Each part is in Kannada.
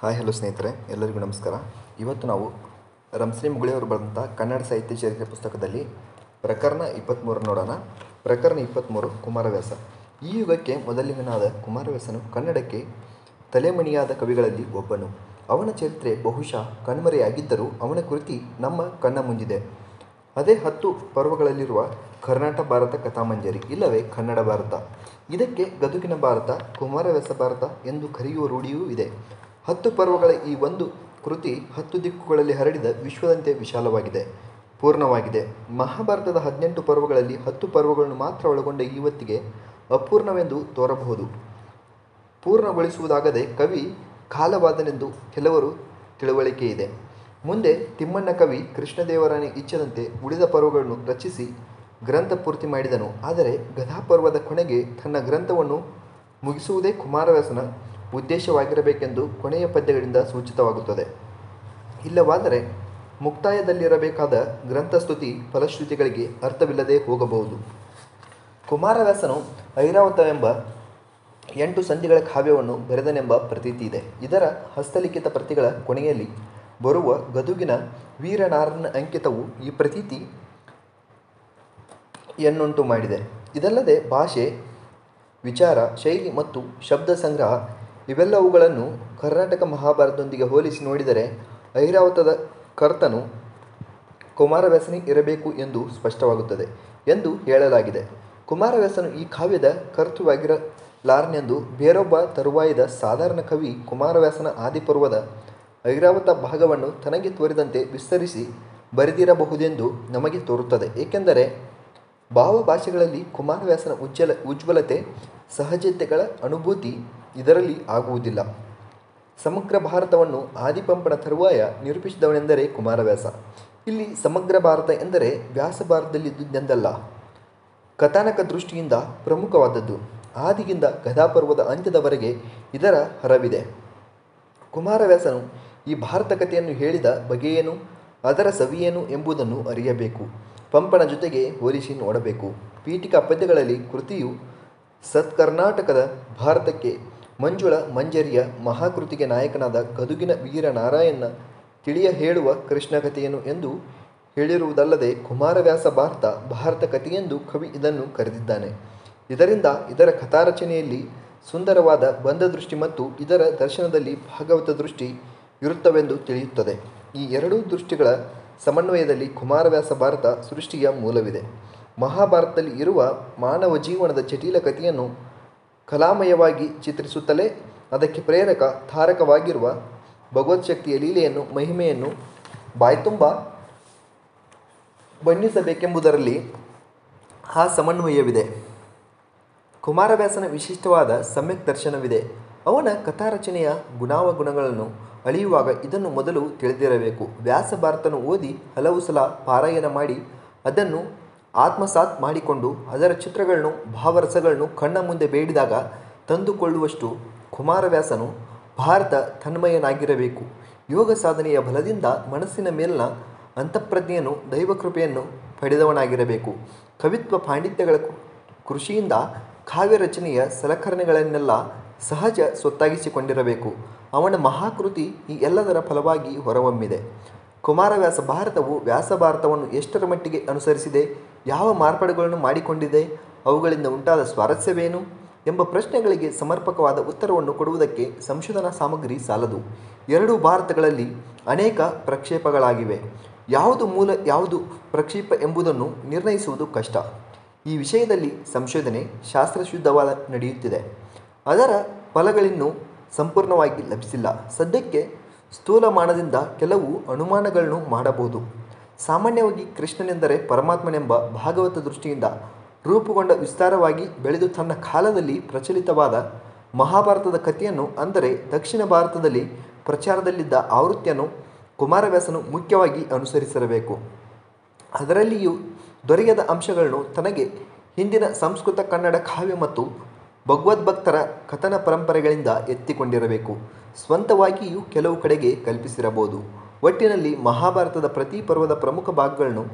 ಹಾಯ್ ಹಲೋ ಸ್ನೇಹಿತರೆ, ಎಲ್ಲರಿಗೂ ನಮಸ್ಕಾರ. ಇವತ್ತು ನಾವು ರಂಶ್ರೀ ಮುಗುಳಿಯವರು ಬರೆದಂಥ ಕನ್ನಡ ಸಾಹಿತ್ಯ ಚರಿತ್ರೆ ಪುಸ್ತಕದಲ್ಲಿ ಪ್ರಕರಣ 23 ನೋಡೋಣ. ಪ್ರಕರಣ 23 ಕುಮಾರವ್ಯಾಸ. ಈ ಯುಗಕ್ಕೆ ಮೊದಲಿಗನಾದ ಕುಮಾರವ್ಯಾಸನು ಕನ್ನಡಕ್ಕೆ ತಲೆಮಣಿಯಾದ ಕವಿಗಳಲ್ಲಿ ಒಬ್ಬನು. ಅವನ ಚರಿತ್ರೆ ಬಹುಶಃ ಕಣ್ಮರೆಯಾಗಿದ್ದರೂ ಅವನ ಕೃತಿ ನಮ್ಮ ಕಣ್ಣ ಮುಂದಿದೆ. ಅದೇ 10 ಪರ್ವಗಳಲ್ಲಿರುವ ಕರ್ನಾಟ ಭಾರತ ಕಥಾಮಂಜರಿ, ಇಲ್ಲವೇ ಕನ್ನಡ ಭಾರತ. ಇದಕ್ಕೆ ಗದುಗಿನ ಭಾರತ, ಕುಮಾರವ್ಯಾಸ ಭಾರತ ಎಂದು ಕರೆಯುವ ರೂಢಿಯೂ ಇದೆ. 10 ಪರ್ವಗಳ ಈ ಒಂದು ಕೃತಿ 10 ದಿಕ್ಕುಗಳಲ್ಲಿ ಹರಡಿದ ವಿಶ್ವದಂತೆ ವಿಶಾಲವಾಗಿದೆ, ಪೂರ್ಣವಾಗಿದೆ. ಮಹಾಭಾರತದ 18 ಪರ್ವಗಳಲ್ಲಿ 10 ಪರ್ವಗಳನ್ನು ಮಾತ್ರ ಒಳಗೊಂಡ ಇವತ್ತಿಗೆ ಅಪೂರ್ಣವೆಂದು ತೋರಬಹುದು. ಪೂರ್ಣಗೊಳಿಸುವುದಾಗದೆ ಕವಿ ಕಾಲವಾದನೆಂದು ಕೆಲವರು ತಿಳುವಳಿಕೆ ಇದೆ. ಮುಂದೆ ತಿಮ್ಮಣ್ಣ ಕವಿ ಕೃಷ್ಣದೇವರಾಯನ ಇಚ್ಛದಂತೆ ಉಳಿದ ಪರ್ವಗಳನ್ನು ರಚಿಸಿ ಗ್ರಂಥ ಪೂರ್ತಿ ಮಾಡಿದನು. ಆದರೆ ಗದಾಪರ್ವದ ಕೊನೆಗೆ ತನ್ನ ಗ್ರಂಥವನ್ನು ಮುಗಿಸುವುದೇ ಕುಮಾರವ್ಯಾಸನ ಉದ್ದೇಶವಾಗಿರಬೇಕೆಂದು ಕೊನೆಯ ಪದ್ಯಗಳಿಂದ ಸೂಚಿತವಾಗುತ್ತದೆ. ಇಲ್ಲವಾದರೆ ಮುಕ್ತಾಯದಲ್ಲಿರಬೇಕಾದ ಗ್ರಂಥಸ್ತುತಿ ಫಲಶ್ರುತಿಗಳಿಗೆ ಅರ್ಥವಿಲ್ಲದೆ ಹೋಗಬಹುದು. ಕುಮಾರವ್ಯಾಸನು ಐರಾವತವೆಂಬ 8 ಸಂಧಿಗಳ ಕಾವ್ಯವನ್ನು ಬರೆದನೆಂಬ ಪ್ರತೀತಿ ಇದೆ. ಇದರ ಹಸ್ತಲಿಖಿತ ಪ್ರತಿಗಳ ಕೊನೆಯಲ್ಲಿ ಬರುವ ಗದುಗಿನ ವೀರನಾರನ ಅಂಕಿತವು ಈ ಪ್ರತೀತಿ ಯನ್ನುಂಟು ಮಾಡಿದೆ. ಇದಲ್ಲದೆ ಭಾಷೆ, ವಿಚಾರ, ಶೈಲಿ ಮತ್ತು ಶಬ್ದ ಸಂಗ್ರಹ ಇವೆಲ್ಲವುಗಳನ್ನು ಕರ್ನಾಟಕ ಮಹಾಭಾರತದೊಂದಿಗೆ ಹೋಲಿಸಿ ನೋಡಿದರೆ ಐರಾವತದ ಕರ್ತನು ಕುಮಾರವ್ಯಾಸನೇ ಇರಬೇಕು ಎಂದು ಸ್ಪಷ್ಟವಾಗುತ್ತದೆ ಎಂದು ಹೇಳಲಾಗಿದೆ. ಕುಮಾರವ್ಯಾಸನು ಈ ಕಾವ್ಯದ ಕರ್ತೃವಾಗಿರಲಾರನೆಂದು ಬೇರೊಬ್ಬ ತರುವಾಯದ ಸಾಧಾರಣ ಕವಿ ಕುಮಾರವ್ಯಾಸನ ಆದಿಪರ್ವದ ಐರಾವತ ಭಾಗವನ್ನು ತನಗೆ ತೋರಿದಂತೆ ವಿಸ್ತರಿಸಿ ಬರೆದಿರಬಹುದೆಂದು ನಮಗೆ ತೋರುತ್ತದೆ. ಏಕೆಂದರೆ ಭಾವಭಾಷೆಗಳಲ್ಲಿ ಕುಮಾರವ್ಯಾಸನ ಉಜ್ವಲತೆ, ಸಹಜತೆಗಳ ಅನುಭೂತಿ ಇದರಲ್ಲಿ ಆಗುವುದಿಲ್ಲ. ಸಮಗ್ರ ಭಾರತವನ್ನು ಆದಿಪಂಪನ ತರುವಾಯ ನಿರೂಪಿಸಿದವನೆಂದರೆ ಕುಮಾರವ್ಯಾಸ. ಇಲ್ಲಿ ಸಮಗ್ರ ಭಾರತ ಎಂದರೆ ವ್ಯಾಸ ಭಾರತದಲ್ಲಿದ್ದುದೆಂದಲ್ಲ, ಕಥಾನಕ ದೃಷ್ಟಿಯಿಂದ ಪ್ರಮುಖವಾದದ್ದು. ಆದಿಗಿಂದ ಗದಾಪರ್ವದ ಅಂತ್ಯದವರೆಗೆ ಇದರ ಹರವಿದೆ. ಕುಮಾರವ್ಯಾಸನು ಈ ಭಾರತ ಕಥೆಯನ್ನು ಹೇಳಿದ ಬಗೆಯೇನು, ಅದರ ಸವಿಯೇನು ಎಂಬುದನ್ನು ಅರಿಯಬೇಕು. ಪಂಪನ ಜೊತೆಗೆ ಹೋಲಿಸಿ ನೋಡಬೇಕು. ಪೀಠಿಕಾ ಪದ್ಯಗಳಲ್ಲಿ ಕೃತಿಯು ಸತ್ಕರ್ನಾಟಕದ ಭಾರತಕ್ಕೆ, ಮಂಜುಳ ಮಂಜರಿಯ ಮಹಾಕೃತಿಗೆ ನಾಯಕನಾದ ಗದುಗಿನ ವೀರನಾರಾಯಣನ ತಿಳಿಯ ಹೇಳುವ ಕೃಷ್ಣ ಕಥೆಯೇನು ಎಂದು ಹೇಳಿರುವುದಲ್ಲದೆ ಕುಮಾರವ್ಯಾಸ ಭಾರತ ಕಥೆಯೆಂದು ಕವಿ ಇದನ್ನು ಕರೆದಿದ್ದಾನೆ. ಇದರಿಂದ ಇದರ ಕಥಾರಚನೆಯಲ್ಲಿ ಸುಂದರವಾದ ಬಂಧದೃಷ್ಟಿ ಮತ್ತು ಇದರ ದರ್ಶನದಲ್ಲಿ ಭಾಗವತ ದೃಷ್ಟಿ ಇರುತ್ತವೆಂದು ತಿಳಿಯುತ್ತದೆ. ಈ ಎರಡೂ ದೃಷ್ಟಿಗಳ ಸಮನ್ವಯದಲ್ಲಿ ಕುಮಾರವ್ಯಾಸ ಭಾರತ ಸೃಷ್ಟಿಯ ಮೂಲವಿದೆ. ಮಹಾಭಾರತದಲ್ಲಿ ಇರುವ ಮಾನವ ಜೀವನದ ಜಟಿಲ ಕಥೆಯನ್ನು ಕಲಾಮಯವಾಗಿ ಚಿತ್ರಿಸುತ್ತಲೇ ಅದಕ್ಕೆ ಪ್ರೇರಕ ತಾರಕವಾಗಿರುವ ಭಗವತ್ಶಕ್ತಿಯ ಲೀಲೆಯನ್ನು, ಮಹಿಮೆಯನ್ನು ಬಾಯ್ತುಂಬ ಬಣ್ಣಿಸಬೇಕೆಂಬುದರಲ್ಲಿ ಆ ಸಮನ್ವಯವಿದೆ. ಕುಮಾರವ್ಯಾಸನ ವಿಶಿಷ್ಟವಾದ ಸಮ್ಯಕ್ ದರ್ಶನವಿದೆ. ಅವನ ಕಥಾರಚನೆಯ ಗುಣಾವಗುಣಗಳನ್ನು ಅಳೆಯುವಾಗ ಇದನ್ನು ಮೊದಲು ತಿಳಿದಿರಬೇಕು. ವ್ಯಾಸ ಭಾರತನು ಓದಿ ಹಲವು ಸಲ ಪಾರಾಯಣ ಮಾಡಿ ಅದನ್ನು ಆತ್ಮಸಾತ್ ಮಾಡಿಕೊಂಡು ಅದರ ಚಿತ್ರಗಳನ್ನು, ಭಾವರಸಗಳನ್ನು ಕಣ್ಣ ಮುಂದೆ ಬೇಡಿದಾಗ ತಂದುಕೊಳ್ಳುವಷ್ಟು ಕುಮಾರವ್ಯಾಸನು ಭಾರತ ತನ್ಮಯನಾಗಿರಬೇಕು. ಯೋಗ ಸಾಧನೆಯ ಬಲದಿಂದ ಮನಸ್ಸಿನ ಮೇಲಿನ ಅಂತಃಪ್ರಜ್ಞೆಯನ್ನು, ದೈವಕೃಪೆಯನ್ನು ಪಡೆದವನಾಗಿರಬೇಕು. ಕವಿತ್ವ ಪಾಂಡಿತ್ಯಗಳ ಕೃಷಿಯಿಂದ ಕಾವ್ಯ ರಚನೆಯ ಸಲಕರಣೆಗಳನ್ನೆಲ್ಲ ಸಹಜ ಸ್ವತ್ತಾಗಿಸಿಕೊಂಡಿರಬೇಕು. ಅವನ ಮಹಾಕೃತಿ ಈ ಎಲ್ಲದರ ಫಲವಾಗಿ ಹೊರಹೊಮ್ಮಿದೆ. ಕುಮಾರವ್ಯಾಸ ಭಾರತವು ವ್ಯಾಸ ಭಾರತವನ್ನು ಎಷ್ಟರ ಮಟ್ಟಿಗೆ ಅನುಸರಿಸಿದೆ, ಯಾವ ಮಾರ್ಪಾಡುಗಳನ್ನು ಮಾಡಿಕೊಂಡಿದೆ, ಅವುಗಳಿಂದ ಉಂಟಾದ ಸ್ವಾರಸ್ಯವೇನು ಎಂಬ ಪ್ರಶ್ನೆಗಳಿಗೆ ಸಮರ್ಪಕವಾದ ಉತ್ತರವನ್ನು ಕೊಡುವುದಕ್ಕೆ ಸಂಶೋಧನಾ ಸಾಮಗ್ರಿ ಸಾಲದು. ಎರಡೂ ಭಾರತಗಳಲ್ಲಿ ಅನೇಕ ಪ್ರಕ್ಷೇಪಗಳಾಗಿವೆ. ಯಾವುದು ಮೂಲ, ಯಾವುದು ಪ್ರಕ್ಷೇಪ ಎಂಬುದನ್ನು ನಿರ್ಣಯಿಸುವುದು ಕಷ್ಟ. ಈ ವಿಷಯದಲ್ಲಿ ಸಂಶೋಧನೆ ಶಾಸ್ತ್ರಶುದ್ಧವಾದ ನಡೆಯುತ್ತಿದೆ. ಅದರ ಫಲಗಳಿನ್ನೂ ಸಂಪೂರ್ಣವಾಗಿ ಲಭಿಸಿಲ್ಲ. ಸದ್ಯಕ್ಕೆ ಸ್ಥೂಲಮಾನದಿಂದ ಕೆಲವು ಅನುಮಾನಗಳನ್ನು ಮಾಡಬಹುದು. ಸಾಮಾನ್ಯವಾಗಿ ಕೃಷ್ಣನೆಂದರೆ ಪರಮಾತ್ಮನೆಂಬ ಭಾಗವತ ದೃಷ್ಟಿಯಿಂದ ರೂಪುಗೊಂಡ ವಿಸ್ತಾರವಾಗಿ ಬೆಳೆದು ತನ್ನ ಕಾಲದಲ್ಲಿ ಪ್ರಚಲಿತವಾದ ಮಹಾಭಾರತದ ಕಥೆಯನ್ನು, ಅಂದರೆ ದಕ್ಷಿಣ ಭಾರತದಲ್ಲಿ ಪ್ರಚಾರದಲ್ಲಿದ್ದ ಆವೃತ್ತಿಯನ್ನು ಕುಮಾರವ್ಯಾಸನು ಮುಖ್ಯವಾಗಿ ಅನುಸರಿಸಿರಬೇಕು. ಅದರಲ್ಲಿಯೂ ದೊರೆಯದ ಅಂಶಗಳನ್ನು ತನಗೆ ಹಿಂದಿನ ಸಂಸ್ಕೃತ, ಕನ್ನಡ ಕಾವ್ಯ ಮತ್ತು ಭಗವದ್ಭಕ್ತರ ಕಥನ ಪರಂಪರೆಗಳಿಂದ ಎತ್ತಿಕೊಂಡಿರಬೇಕು. ಸ್ವಂತವಾಗಿಯೂ ಕೆಲವು ಕಡೆಗೆ ಕಲ್ಪಿಸಿರಬಹುದು. ಒಟ್ಟಿನಲ್ಲಿ ಮಹಾಭಾರತದ ಪ್ರತಿ ಪರ್ವದ ಪ್ರಮುಖ ಭಾಗಗಳನ್ನು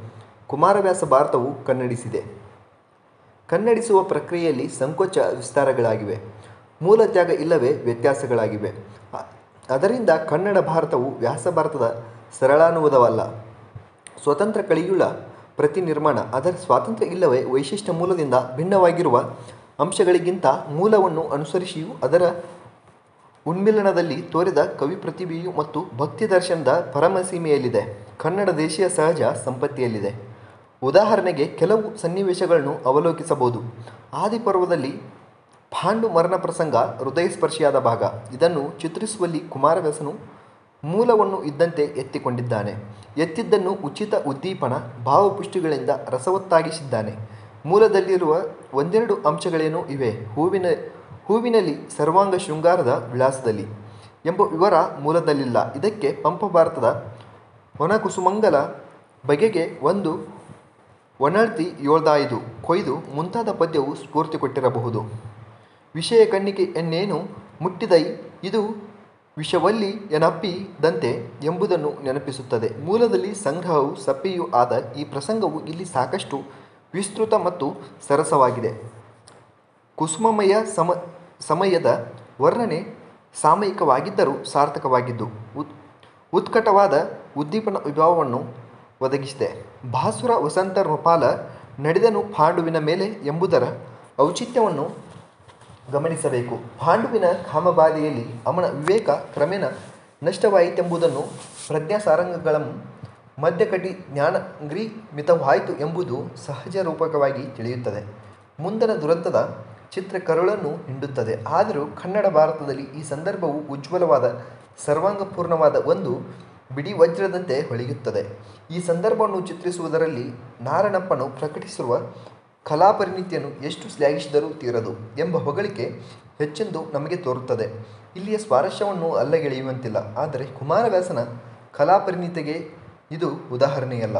ಕುಮಾರವ್ಯಾಸ ಭಾರತವು ಕನ್ನಡಿಸಿದೆ. ಕನ್ನಡಿಸುವ ಪ್ರಕ್ರಿಯೆಯಲ್ಲಿ ಸಂಕೋಚ ವಿಸ್ತಾರಗಳಾಗಿವೆ, ಮೂಲತ್ಯಾಗ ಇಲ್ಲವೇ ವ್ಯತ್ಯಾಸಗಳಾಗಿವೆ. ಅದರಿಂದ ಕನ್ನಡ ಭಾರತವು ವ್ಯಾಸ ಭಾರತದ ಸರಳಾನುವಾದವಲ್ಲ. ಸ್ವತಂತ್ರ ಕಲಿಯುಳ್ಳ ಪ್ರತಿ ನಿರ್ಮಾಣ ಅದರ ಸ್ವಾತಂತ್ರ್ಯ ಇಲ್ಲವೇ ವೈಶಿಷ್ಟ್ಯ ಮೂಲದಿಂದ ಭಿನ್ನವಾಗಿರುವ ಅಂಶಗಳಿಗಿಂತ ಮೂಲವನ್ನು ಅನುಸರಿಸಿಯೂ ಅದರ ಉನ್ಮಿಲನದಲ್ಲಿ ತೋರಿದ ಕವಿ ಪ್ರತಿಭೆಯು ಮತ್ತು ಭಕ್ತಿ ದರ್ಶನದ ಪರಮಸೀಮೆಯಲ್ಲಿದೆ. ಕನ್ನಡ ದೇಶೀಯ ಸಹಜ ಸಂಪತ್ತಿಯಲ್ಲಿದೆ. ಉದಾಹರಣೆಗೆ ಕೆಲವು ಸನ್ನಿವೇಶಗಳನ್ನು ಅವಲೋಕಿಸಬಹುದು. ಆದಿಪರ್ವದಲ್ಲಿ ಪಾಂಡು ಮರಣ ಪ್ರಸಂಗ ಹೃದಯಸ್ಪರ್ಶಿಯಾದ ಭಾಗ. ಇದನ್ನು ಚಿತ್ರಿಸುವಲ್ಲಿ ಕುಮಾರವ್ಯಾಸನು ಮೂಲವನ್ನು ಇದ್ದಂತೆ ಎತ್ತಿಕೊಂಡಿದ್ದಾನೆ. ಎತ್ತಿದ್ದನ್ನು ಉಚಿತ ಉದ್ದೀಪನ ಭಾವಪುಷ್ಟಿಗಳಿಂದ ರಸವತ್ತಾಗಿಸಿದ್ದಾನೆ. ಮೂಲದಲ್ಲಿರುವ ಒಂದೆರಡು ಅಂಶಗಳೇನೋ ಇವೆ. ಹೂವಿನಲ್ಲಿ ಸರ್ವಾಂಗ ಶೃಂಗಾರದ ವಿಳಾಸದಲ್ಲಿ ಎಂಬ ವಿವರ ಮೂಲದಲ್ಲಿಲ್ಲ. ಇದಕ್ಕೆ ಪಂಪ ಭಾರತದ ಒಣಕುಸುಮಂಗಲ ಬಗೆಗೆ ಒಂದು ಒಣಳ್ತಿ ಏಳ್ದಾಯ್ದು ಕೊಯ್ದು ಮುಂತಾದ ಪದ್ಯವು ಸ್ಫೂರ್ತಿ ಕೊಟ್ಟಿರಬಹುದು. ವಿಷಯ ಕಣ್ಣಿಗೆ ಎನ್ನೇನು ಮುಟ್ಟಿದೈ ಇದು ವಿಷವಲ್ಲಿ ಎನಪ್ಪಿದಂತೆ ಎಂಬುದನ್ನು ನೆನಪಿಸುತ್ತದೆ. ಮೂಲದಲ್ಲಿ ಸಂಗ್ರಹವು ಸಪ್ಪೆಯೂ ಆದ ಈ ಪ್ರಸಂಗವು ಇಲ್ಲಿ ಸಾಕಷ್ಟು ವಿಸ್ತೃತ ಮತ್ತು ಸರಸವಾಗಿದೆ. ಕುಸುಮಮಯ ಸಮಯದ ವರ್ಣನೆ ಸಾಮಯಿಕವಾಗಿದ್ದರೂ ಸಾರ್ಥಕವಾಗಿದ್ದು ಉತ್ಕಟವಾದ ಉದ್ದೀಪನ ವಿಭಾವವನ್ನು ಒದಗಿಸಿದೆ. ಭಾಸುರ ವಸಂತ ನೃಪಾಲ ನಡೆದನು ಪಾಂಡುವಿನ ಮೇಲೆ ಎಂಬುದರ ಔಚಿತ್ಯವನ್ನು ಗಮನಿಸಬೇಕು. ಪಾಂಡುವಿನ ಕಾಮಬಾಧೆಯಲ್ಲಿ ಅವನ ವಿವೇಕ ಕ್ರಮೇಣ ನಷ್ಟವಾಯಿತೆಂಬುದನ್ನು ಪ್ರಜ್ಞಾಸಾರಂಗಗಳ ಮಧ್ಯಕಟಿ ಜ್ಞಾನಗ್ರಿ ಮಿತವಾಯಿತು ಎಂಬುದು ಸಹಜ ರೂಪಕವಾಗಿ ತಿಳಿಯುತ್ತದೆ. ಮುಂದನ ದುರಂತದ ಚಿತ್ರ ಕರುಳನ್ನು ಹಿಂಡುತ್ತದೆ. ಆದರೂ ಕನ್ನಡ ಭಾರತದಲ್ಲಿ ಈ ಸಂದರ್ಭವು ಉಜ್ವಲವಾದ ಸರ್ವಾಂಗಪೂರ್ಣವಾದ ಒಂದು ಬಿಡಿ ವಜ್ರದಂತೆ ಹೊಳೆಯುತ್ತದೆ. ಈ ಸಂದರ್ಭವನ್ನು ಚಿತ್ರಿಸುವುದರಲ್ಲಿ ನಾರಣಪ್ಪನು ಪ್ರಕಟಿಸಿರುವ ಕಲಾಪರಿಣಿತಿಯನ್ನು ಎಷ್ಟು ಶ್ಲಾಘಿಸಿದರೂ ತೀರದು ಎಂಬ ಹೊಗಳಿಕೆ ಹೆಚ್ಚೆಂದು ನಮಗೆ ತೋರುತ್ತದೆ. ಇಲ್ಲಿಯ ಸ್ವಾರಸ್ಯವನ್ನು ಅಲ್ಲಗೆಳೆಯುವಂತಿಲ್ಲ. ಆದರೆ ಕುಮಾರವ್ಯಾಸನ ಕಲಾಪರಿಣಿತಿಗೆ ಇದು ಉದಾಹರಣೆಯಲ್ಲ.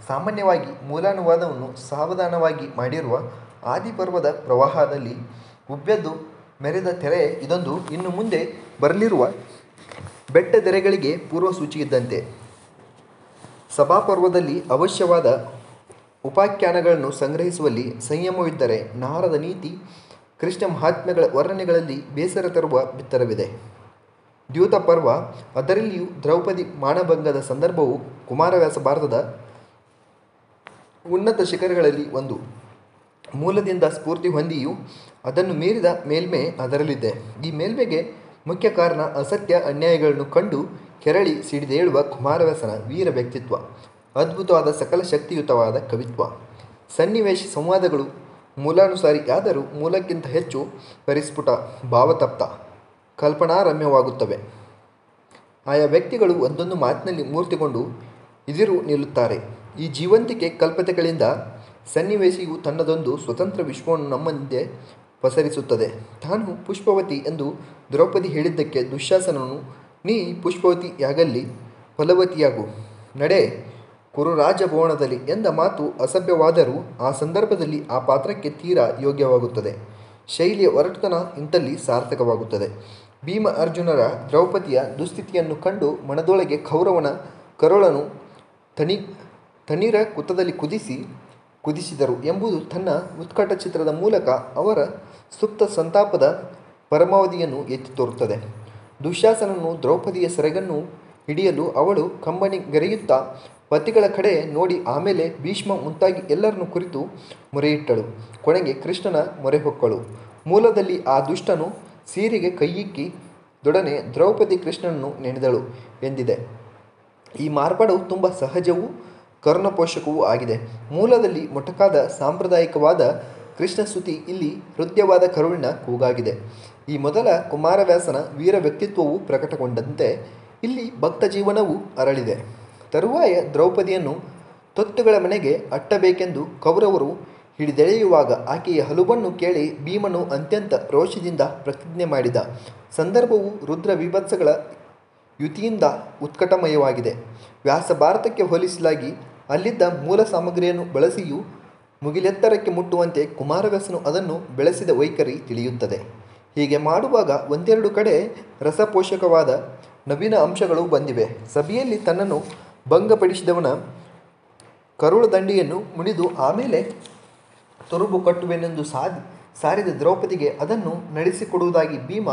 ಸಾಮಾನ್ಯವಾಗಿ ಮೂಲಾನುವಾದವನ್ನು ಸಾವಧಾನವಾಗಿ ಮಾಡಿರುವ ಆದಿಪರ್ವದ ಪ್ರವಾಹದಲ್ಲಿ ಉಬ್ಬೆದ್ದು ಮೆರೆದ ತೆರೆ ಇದೊಂದು ಇನ್ನು ಮುಂದೆ ಬರಲಿರುವ ಬೆಟ್ಟದೆರೆಗಳಿಗೆ ಪೂರ್ವಸೂಚಿ ಸಭಾಪರ್ವದಲ್ಲಿ ಅವಶ್ಯವಾದ ಉಪಾಖ್ಯಾನಗಳನ್ನು ಸಂಗ್ರಹಿಸುವಲ್ಲಿ ಸಂಯಮವಿದ್ದರೆ ನಾರದ ನೀತಿ ಕೃಷ್ಣ ಮಹಾತ್ಮ್ಯಗಳ ವರ್ಣನೆಗಳಲ್ಲಿ ಬೇಸರ ತರುವ ಬಿತ್ತರವಿದೆ. ದ್ಯೂತ ಪರ್ವ ಅದರಲ್ಲಿಯೂ ದ್ರೌಪದಿ ಮಾನಭಂಗದ ಸಂದರ್ಭವು ಕುಮಾರವ್ಯಾಸ ಭಾರತದ ಉನ್ನತ ಶಿಖರಗಳಲ್ಲಿ ಒಂದು. ಮೂಲದಿಂದ ಸ್ಫೂರ್ತಿ ಹೊಂದಿಯೂ ಅದನ್ನು ಮೀರಿದ ಮೇಲ್ಮೆ ಅದರಲ್ಲಿದೆ. ಈ ಮೇಲ್ಮೆಗೆ ಮುಖ್ಯ ಕಾರಣ ಅಸತ್ಯ ಅನ್ಯಾಯಗಳನ್ನು ಕಂಡು ಕೆರಳಿ ಸಿಡಿದೇಳುವ ಕುಮಾರವ್ಯಾಸನ ವೀರ ವ್ಯಕ್ತಿತ್ವ, ಅದ್ಭುತವಾದ ಸಕಲ ಶಕ್ತಿಯುತವಾದ ಕವಿತ್ವ. ಸನ್ನಿವೇಶ ಸಂವಾದಗಳು ಮೂಲಾನುಸಾರಿಯಾದರೂ ಮೂಲಕ್ಕಿಂತ ಹೆಚ್ಚು ಪರಿಸ್ಫುಟ, ಭಾವತಪ್ತ, ಕಲ್ಪನಾರಮ್ಯವಾಗುತ್ತವೆ. ಆಯಾ ವ್ಯಕ್ತಿಗಳು ಒಂದೊಂದು ಮಾತಿನಲ್ಲಿ ಮೂರ್ತಿಗೊಂಡು ಇದಿರು ನಿಲ್ಲುತ್ತಾರೆ. ಈ ಜೀವಂತಿಕೆ ಕಲ್ಪತೆಗಳಿಂದ ಸನ್ನಿವೇಶಿಯು ತನ್ನದೊಂದು ಸ್ವತಂತ್ರ ವಿಶ್ವವನ್ನು ನಮ್ಮ ಮುಂದೆ ಪಸರಿಸುತ್ತದೆ. ತಾನು ಪುಷ್ಪವತಿ ಎಂದು ದ್ರೌಪದಿ ಹೇಳಿದ್ದಕ್ಕೆ ದುಶ್ಯಾಸನನು ನೀ ಪುಷ್ಪವತಿಯಾಗಲ್ಲಿ ಫಲವತಿಯಾಗು ನಡೆ ಕುರುರಾಜಭವನದಲ್ಲಿ ಎಂದ ಮಾತು ಅಸಭ್ಯವಾದರೂ ಆ ಸಂದರ್ಭದಲ್ಲಿ ಆ ಪಾತ್ರಕ್ಕೆ ತೀರಾ ಯೋಗ್ಯವಾಗುತ್ತದೆ. ಶೈಲಿಯ ಒರಟುತನ ಇಂತಲ್ಲಿ ಸಾರ್ಥಕವಾಗುತ್ತದೆ. ಭೀಮ ಅರ್ಜುನರ ದ್ರೌಪದಿಯ ದುಸ್ಥಿತಿಯನ್ನು ಕಂಡು ಮನದೊಳಗೆ ಕೌರವನ ಕರುಳನು ತಣ್ಣೀರ ಕುತದಲ್ಲಿ ಕುದಿಸಿದರು ಎಂಬುದು ತನ್ನ ಉತ್ಕಟ ಚಿತ್ರದ ಮೂಲಕ ಅವರ ಸುಪ್ತ ಸಂತಾಪದ ಪರಮಾವಧಿಯನ್ನು ಎತ್ತಿ ತೋರುತ್ತದೆ. ದುಶ್ಯಾಸನನು ದ್ರೌಪದಿಯ ಸೆರಗನ್ನು ಹಿಡಿಯಲು ಅವಳು ಕಂಬನಿಗರೆಯುತ್ತಾ ಪತಿಗಳ ಕಡೆ ನೋಡಿ ಆಮೇಲೆ ಭೀಷ್ಮ ಮುಂತಾಗಿ ಎಲ್ಲರನ್ನು ಕುರಿತು ಮೊರೆಯಿಟ್ಟಳು. ಕೊನೆಗೆ ಕೃಷ್ಣನ ಮೊರೆ ಹೊಕ್ಕಳು. ಮೂಲದಲ್ಲಿ ಆ ದುಷ್ಟನು ಸೀರೆಗೆ ಕೈಯಿಕ್ಕಿ ದೊಡನೆ ದ್ರೌಪದಿ ಕೃಷ್ಣನನ್ನು ನೆನೆದಳು ಎಂದಿದೆ. ಈ ಮಾರ್ಪಾಡು ತುಂಬ ಸಹಜವೂ ಕರುಣಪೋಷಕವೂ ಆಗಿದೆ. ಮೂಲದಲ್ಲಿ ಮೊಟಕಾದ ಸಾಂಪ್ರದಾಯಿಕವಾದ ಕೃಷ್ಣಸ್ತುತಿ ಇಲ್ಲಿ ಹೃದಯವಾದ ಕರುಳಿನ ಕೂಗಾಗಿದೆ. ಈ ಮೊದಲ ಕುಮಾರವ್ಯಾಸನ ವೀರ ವ್ಯಕ್ತಿತ್ವವು ಪ್ರಕಟಗೊಂಡಂತೆ ಇಲ್ಲಿ ಭಕ್ತ ಜೀವನವೂ ಅರಳಿದೆ. ತರುವಾಯ ದ್ರೌಪದಿಯನ್ನು ತೊತ್ತುಗಳ ಮನೆಗೆ ಅಟ್ಟಬೇಕೆಂದು ಕೌರವರು ಹಿಡಿದೆಳೆಯುವಾಗ ಆಕೆಯ ಹಲುಬನ್ನು ಕೇಳಿ ಭೀಮನು ಅತ್ಯಂತ ರೋಷದಿಂದ ಪ್ರತಿಜ್ಞೆ ಮಾಡಿದ ಸಂದರ್ಭವು ರುದ್ರ ವಿಭತ್ಸಗಳ ಯುತಿಯಿಂದ ಉತ್ಕಟಮಯವಾಗಿದೆ. ವ್ಯಾಸ ಭಾರತಕ್ಕೆ ಹೋಲಿಸಲಾಗಿ ಅಲ್ಲಿದ್ದ ಮೂಲ ಸಾಮಗ್ರಿಯನ್ನು ಬಳಸಿಯೂ ಮುಗಿಲೆತ್ತರಕ್ಕೆ ಮುಟ್ಟುವಂತೆ ಕುಮಾರವ್ಯಾಸನು ಅದನ್ನು ಬೆಳೆಸಿದ ವೈಖರಿ ತಿಳಿಯುತ್ತದೆ. ಹೀಗೆ ಮಾಡುವಾಗ ಒಂದೆರಡು ಕಡೆ ರಸಪೋಷಕವಾದ ನವೀನ ಅಂಶಗಳು ಬಂದಿವೆ. ಸಭೆಯಲ್ಲಿ ತನ್ನನ್ನು ಭಂಗಪಡಿಸಿದವನ ಕರುಳ ದಂಡಿಯನ್ನು ಮುಣಿದು ಆಮೇಲೆ ತುರುಬು ಕಟ್ಟುವೆನೆಂದು ಸಾರಿದ ದ್ರೌಪದಿಗೆ ಅದನ್ನು ನಡೆಸಿಕೊಡುವುದಾಗಿ ಭೀಮ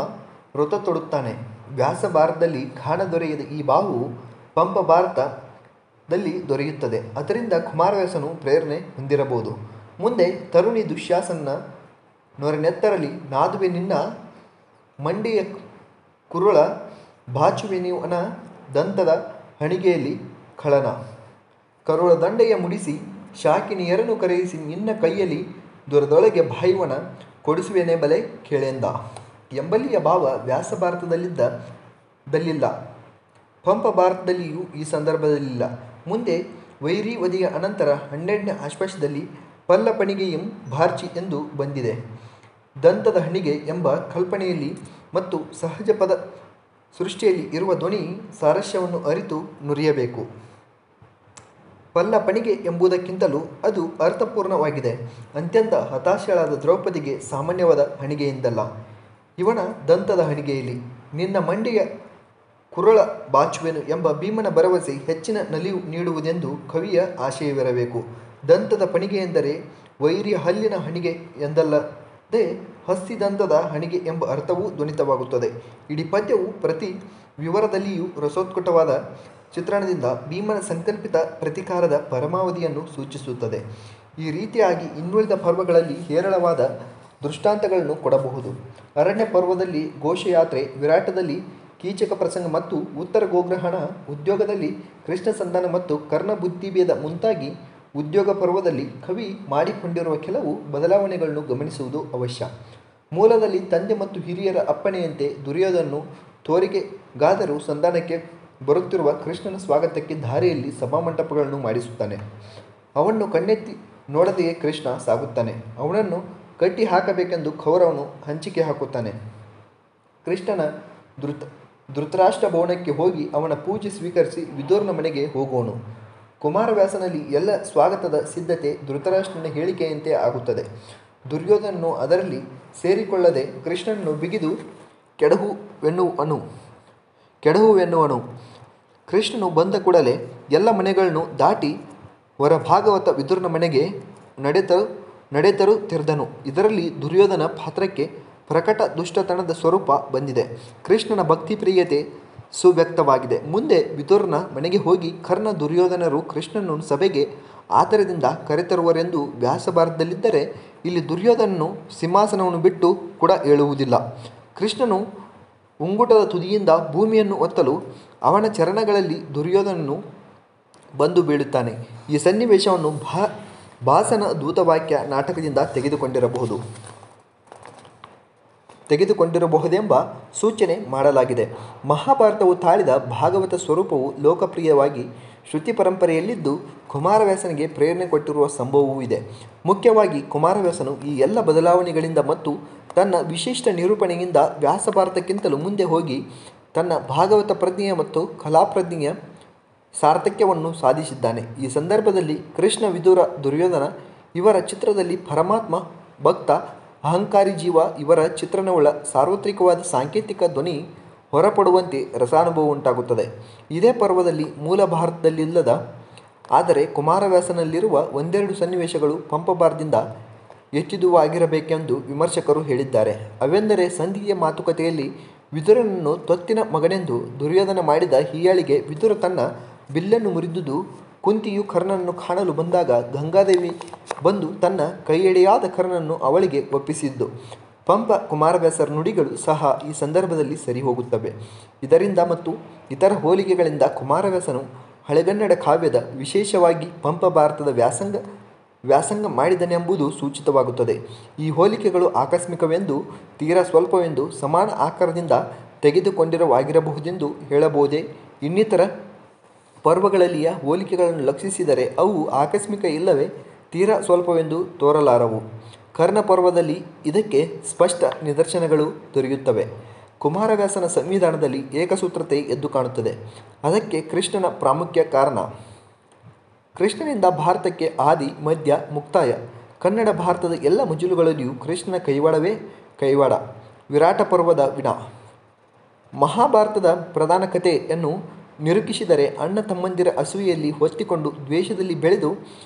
ವ್ರತ ತೊಡುತ್ತಾನೆ. ವ್ಯಾಸ ಭಾರತದಲ್ಲಿ ಕಾಣದೊರೆಯದ ಈ ಭಾವವು ಪಂಪ ಭಾರತದಲ್ಲಿ ದೊರೆಯುತ್ತದೆ. ಅದರಿಂದ ಕುಮಾರವ್ಯಾಸನು ಪ್ರೇರಣೆ ಹೊಂದಿರಬಹುದು. ಮುಂದೆ ತರುಣಿ ದುಶ್ಯಾಸನ ನೊರೆನೆತ್ತರಲಿ ನಾದುವೆ ನಿನ್ನ ಮಂಡಿಯ ಕುರುಳ ಬಾಚುವೆನಿವನ ದಂತದ ಹಣಿಗೆಯಲ್ಲಿ ಖಳನ ಕರುಳ ದಂಡೆಯ ಮುಡಿಸಿ ಶಾಕಿನಿಯರನ್ನು ಕರೆಯಿಸಿ ನಿನ್ನ ಕೈಯಲ್ಲಿ ದುರದೊಳಗೆ ಬಾಯುವನ ಕೊಡಿಸುವೆನೆ ಬಲೆ ಕೇಳೆಂದ ಎಂಬಲ್ಲಿಯ ಭಾವ ವ್ಯಾಸ ಭಾರತದಲ್ಲಿಲ್ಲ, ಪಂಪ ಭಾರತದಲ್ಲಿಯೂ ಈ ಸಂದರ್ಭದಲ್ಲಿಲ್ಲ. ಮುಂದೆ ವೈರಿವಧಿಯ ಅನಂತರ 12ನೇ ಆಶ್ವಾಸದಲ್ಲಿ ಪಲ್ಲಪಣಿಗೆಯಂ ಭಾರ್ಚಿ ಎಂದು ಬಂದಿದೆ. ದಂತದ ಹಣಿಗೆ ಎಂಬ ಕಲ್ಪನೆಯಲ್ಲಿ ಮತ್ತು ಸಹಜ ಪದ ಸೃಷ್ಟಿಯಲ್ಲಿ ಇರುವ ಧ್ವನಿ ಸಾರಸ್ಯವನ್ನು ಅರಿತು ನುರಿಯಬೇಕು. ಪಲ್ಲಪಣಿಗೆ ಎಂಬುದಕ್ಕಿಂತಲೂ ಅದು ಅರ್ಥಪೂರ್ಣವಾಗಿದೆ. ಅತ್ಯಂತ ಹತಾಶಳಾದ ದ್ರೌಪದಿಗೆ ಸಾಮಾನ್ಯವಾದ ಹಣಿಗೆಯಿಂದಲ್ಲ, ಇವನ ದಂತದ ಹಣಿಗೆಯಲ್ಲಿ ನಿನ್ನ ಮಂಡೆಯ ಕುರಳ ಬಾಚುವೆನು ಎಂಬ ಭೀಮನ ಭರವಸೆ ಹೆಚ್ಚಿನ ನಲಿವು ನೀಡುವುದೆಂದು ಕವಿಯ ಆಶಯವಿರಬೇಕು. ದಂತದ ಪಣಿಗೆ ಎಂದರೆ ವೈರಿಯ ಹಲ್ಲಿನ ಹಣಿಗೆ ಎಂದಲ್ಲದೆ ಹಸ್ತಿದಂತದ ಹಣಿಗೆ ಎಂಬ ಅರ್ಥವೂ ಧ್ವನಿತವಾಗುತ್ತದೆ. ಇಡೀ ಪದ್ಯವು ಪ್ರತಿ ವಿವರದಲ್ಲಿಯೂ ರಸೋತ್ಕಟವಾದ ಚಿತ್ರಣದಿಂದ ಭೀಮನ ಸಂಕಲ್ಪಿತ ಪ್ರತೀಕಾರದ ಪರಮಾವಧಿಯನ್ನು ಸೂಚಿಸುತ್ತದೆ. ಈ ರೀತಿಯಾಗಿ ಇನ್ನುಳಿದ ಪರ್ವಗಳಲ್ಲಿ ಹೇರಳವಾದ ದೃಷ್ಟಾಂತಗಳನ್ನು ಕೊಡಬಹುದು. ಅರಣ್ಯ ಪರ್ವದಲ್ಲಿ ಘೋಷಯಾತ್ರೆ, ವಿರಾಟದಲ್ಲಿ ಕೀಚಕ ಪ್ರಸಂಗ ಮತ್ತು ಉತ್ತರ ಗೋಗ್ರಹಣ, ಉದ್ಯೋಗದಲ್ಲಿ ಕೃಷ್ಣ ಸಂಧಾನ ಮತ್ತು ಕರ್ಣ ಬುದ್ಧಿಭೇದ ಮುಂತಾಗಿ ಉದ್ಯೋಗ ಪರ್ವದಲ್ಲಿ ಕವಿ ಮಾಡಿಕೊಂಡಿರುವ ಕೆಲವು ಬದಲಾವಣೆಗಳನ್ನು ಗಮನಿಸುವುದು ಅವಶ್ಯ. ಮೂಲದಲ್ಲಿ ತಂದೆ ಮತ್ತು ಹಿರಿಯರ ಅಪ್ಪಣೆಯಂತೆ ದುರ್ಯೋಧನನು ತೋರಿಕೆಗಾದರೂ ಸಂಧಾನಕ್ಕೆ ಬರುತ್ತಿರುವ ಕೃಷ್ಣನ ಸ್ವಾಗತಕ್ಕೆ ದಾರಿಯಲ್ಲಿ ಸಭಾಮಂಟಪಗಳನ್ನು ಮಾಡಿಸುತ್ತಾನೆ. ಅವನ್ನು ಕಣ್ಣೆತ್ತಿ ನೋಡದೆಯೇ ಕೃಷ್ಣ ಸಾಗುತ್ತಾನೆ. ಅವನನ್ನು ಕಟ್ಟಿ ಹಾಕಬೇಕೆಂದು ಕೌರವನು ಹಂಚಿಕೆ ಹಾಕುತ್ತಾನೆ. ಕೃಷ್ಣನ ಧೃತರಾಷ್ಟ್ರ ಭವನಕ್ಕೆ ಹೋಗಿ ಅವನ ಪೂಜೆ ಸ್ವೀಕರಿಸಿ ವಿದುರನ ಮನೆಗೆ ಹೋಗುವನು. ಕುಮಾರವ್ಯಾಸನಲ್ಲಿ ಎಲ್ಲ ಸ್ವಾಗತದ ಸಿದ್ಧತೆ ಧೃತರಾಷ್ಟ್ರನ ಹೇಳಿಕೆಯಂತೆ ಆಗುತ್ತದೆ. ದುರ್ಯೋಧನನು ಅದರಲ್ಲಿ ಸೇರಿಕೊಳ್ಳದೆ ಕೃಷ್ಣನನ್ನು ಬಿಗಿದು ಕೆಡಹುವೆನ್ನುವನು. ಕೃಷ್ಣನು ಬಂದ ಕೂಡಲೇ ಎಲ್ಲ ಮನೆಗಳನ್ನು ದಾಟಿ ಹೊರಭಾಗವತ ವಿದುರನ ಮನೆಗೆ ನಡೆತರುತ್ತಿದ್ದನು. ಇದರಲ್ಲಿ ದುರ್ಯೋಧನ ಪಾತ್ರಕ್ಕೆ ಪ್ರಕಟ ದುಷ್ಟತನದ ಸ್ವರೂಪ ಬಂದಿದೆ. ಕೃಷ್ಣನ ಭಕ್ತಿಪ್ರಿಯತೆ ಸುವ್ಯಕ್ತವಾಗಿದೆ. ಮುಂದೆ ವಿದುರನ ಮನೆಗೆ ಹೋಗಿ ಕರ್ಣ ದುರ್ಯೋಧನರು ಕೃಷ್ಣನನ್ನು ಸಭೆಗೆ ಆತರದಿಂದ ಕರೆತರುವರೆಂದು ವ್ಯಾಸ ಭಾರತದಲ್ಲಿದ್ದರೆ, ಇಲ್ಲಿ ದುರ್ಯೋಧನನು ಸಿಂಹಾಸನವನ್ನು ಬಿಟ್ಟು ಕೂಡ ಏಳುವುದಿಲ್ಲ. ಕೃಷ್ಣನು ಉಂಗುಟದ ತುದಿಯಿಂದ ಭೂಮಿಯನ್ನು ಒತ್ತಲು ಅವನ ಚರಣಗಳಲ್ಲಿ ದುರ್ಯೋಧನನು ಬಂದು ಬೀಳುತ್ತಾನೆ. ಈ ಸನ್ನಿವೇಶವನ್ನು ಭಾಸನ ದೂತವಾಕ್ಯ ನಾಟಕದಿಂದ ತೆಗೆದುಕೊಂಡಿರಬಹುದೆಂಬ ಸೂಚನೆ ಮಾಡಲಾಗಿದೆ. ಮಹಾಭಾರತವು ತಾಳಿದ ಭಾಗವತ ಸ್ವರೂಪವು ಲೋಕಪ್ರಿಯವಾಗಿ ಶ್ರುತಿ ಪರಂಪರೆಯಲ್ಲಿದ್ದು ಕುಮಾರವ್ಯಾಸನಿಗೆ ಪ್ರೇರಣೆ ಕೊಟ್ಟಿರುವ ಸಂಭವವೂ ಇದೆ. ಮುಖ್ಯವಾಗಿ ಕುಮಾರವ್ಯಾಸನು ಈ ಎಲ್ಲ ಬದಲಾವಣೆಗಳಿಂದ ಮತ್ತು ತನ್ನ ವಿಶಿಷ್ಟ ನಿರೂಪಣೆಯಿಂದ ವ್ಯಾಸ ಭಾರತಕ್ಕಿಂತಲೂ ಮುಂದೆ ಹೋಗಿ ತನ್ನ ಭಾಗವತ ಪ್ರಜ್ಞೆಯ ಮತ್ತು ಕಲಾಪ್ರಜ್ಞೆಯ ಸಾರ್ಥಕ್ಯವನ್ನು ಸಾಧಿಸಿದ್ದಾನೆ. ಈ ಸಂದರ್ಭದಲ್ಲಿ ಕೃಷ್ಣ, ವಿದುರ, ದುರ್ಯೋಧನ ಇವರ ಚಿತ್ರದಲ್ಲಿ ಪರಮಾತ್ಮ, ಭಕ್ತ, ಅಹಂಕಾರಿ ಜೀವ ಇವರ ಚಿತ್ರಣವುಳ್ಳ ಸಾರ್ವತ್ರಿಕವಾದ ಸಾಂಕೇತಿಕ ಧ್ವನಿ ಹೊರಪಡುವಂತೆ ರಸಾನುಭವ ಉಂಟಾಗುತ್ತದೆ. ಇದೇ ಪರ್ವದಲ್ಲಿ ಮೂಲ ಭಾರತದಲ್ಲಿಲ್ಲದ ಆದರೆ ಕುಮಾರವ್ಯಾಸನಲ್ಲಿರುವ ಒಂದೆರಡು ಸನ್ನಿವೇಶಗಳು ಪಂಪ ಭಾರತದಿಂದ ಹೆಚ್ಚಿದುವಾಗಿರಬೇಕೆಂದು ವಿಮರ್ಶಕರು ಹೇಳಿದ್ದಾರೆ. ಅವೆಂದರೆ, ಸಂಧಿಯ ಮಾತುಕತೆಯಲ್ಲಿ ವಿದುರನನ್ನು ತೊತ್ತಿನ ಮಗನೆಂದು ದುರ್ಯೋಧನ ಮಾಡಿದ ಹೀಯಾಳಿಗೆ ವಿದುರ ತನ್ನ ಬಿಲ್ಲನ್ನು ಮುರಿದುದು, ಕುಂತಿಯು ಕರ್ಣನನ್ನು ಕಾಣಲು ಬಂದಾಗ ಗಂಗಾದೇವಿ ಬಂದು ತನ್ನ ಕೈಯೆಡೆಯಾದ ಕರ್ಣನನ್ನು ಅವಳಿಗೆ ಒಪ್ಪಿಸಿದ್ದು. ಪಂಪ ಕುಮಾರವ್ಯಾಸರ ನುಡಿಗಳು ಸಹ ಈ ಸಂದರ್ಭದಲ್ಲಿ ಸರಿಹೋಗುತ್ತವೆ. ಇದರಿಂದ ಮತ್ತು ಇತರ ಹೋಲಿಕೆಗಳಿಂದ ಕುಮಾರವ್ಯಾಸನು ಹಳೆಗನ್ನಡ ಕಾವ್ಯದ, ವಿಶೇಷವಾಗಿ ಪಂಪ ಭಾರತದ ವ್ಯಾಸಂಗ ಮಾಡಿದನೆಂಬುದು ಸೂಚಿತವಾಗುತ್ತದೆ. ಈ ಹೋಲಿಕೆಗಳು ಆಕಸ್ಮಿಕವೆಂದು, ತೀರಾ ಸ್ವಲ್ಪವೆಂದು, ಸಮಾನ ಆಕಾರದಿಂದ ತೆಗೆದುಕೊಂಡಿರವಾಗಿರಬಹುದೆಂದು ಹೇಳಬಹುದೇ? ಇನ್ನಿತರ ಪರ್ವಗಳಲ್ಲಿಯ ಹೋಲಿಕೆಗಳನ್ನು ಲಕ್ಷಿಸಿದರೆ ಅವು ಆಕಸ್ಮಿಕ ಇಲ್ಲವೇ ತೀರಾ ಸ್ವಲ್ಪವೆಂದು ತೋರಲಾರವು. ಕರ್ಣ ಪರ್ವದಲ್ಲಿ ಇದಕ್ಕೆ ಸ್ಪಷ್ಟ ನಿದರ್ಶನಗಳು ದೊರೆಯುತ್ತವೆ. ಕುಮಾರವ್ಯಾಸನ ಸಂವಿಧಾನದಲ್ಲಿ ಏಕಸೂತ್ರತೆ ಎದ್ದು ಕಾಣುತ್ತದೆ. ಅದಕ್ಕೆ ಕೃಷ್ಣನ ಪ್ರಾಮುಖ್ಯ ಕಾರಣ. ಕೃಷ್ಣನಿಂದ ಭಾರತಕ್ಕೆ ಆದಿ, ಮಧ್ಯ, ಮುಕ್ತಾಯ. ಕನ್ನಡ ಭಾರತದ ಎಲ್ಲ ಮಜಲುಗಳಲ್ಲಿಯೂ ಕೃಷ್ಣನ ಕೈವಾಡವೇ ಕೈವಾಡ. ವಿರಾಟ ಪರ್ವದ ವಿನಾ ಮಹಾಭಾರತದ ಪ್ರಧಾನ ಕಥೆಯನ್ನು ನಿರೂಪಿಸಿದರೆ, ಅಣ್ಣ ತಮ್ಮಂದಿರ ಅಸೂಯೆಯಲ್ಲಿ ಹೊತ್ತಿಕೊಂಡು ದ್ವೇಷದಲ್ಲಿ ಬೆಳೆದು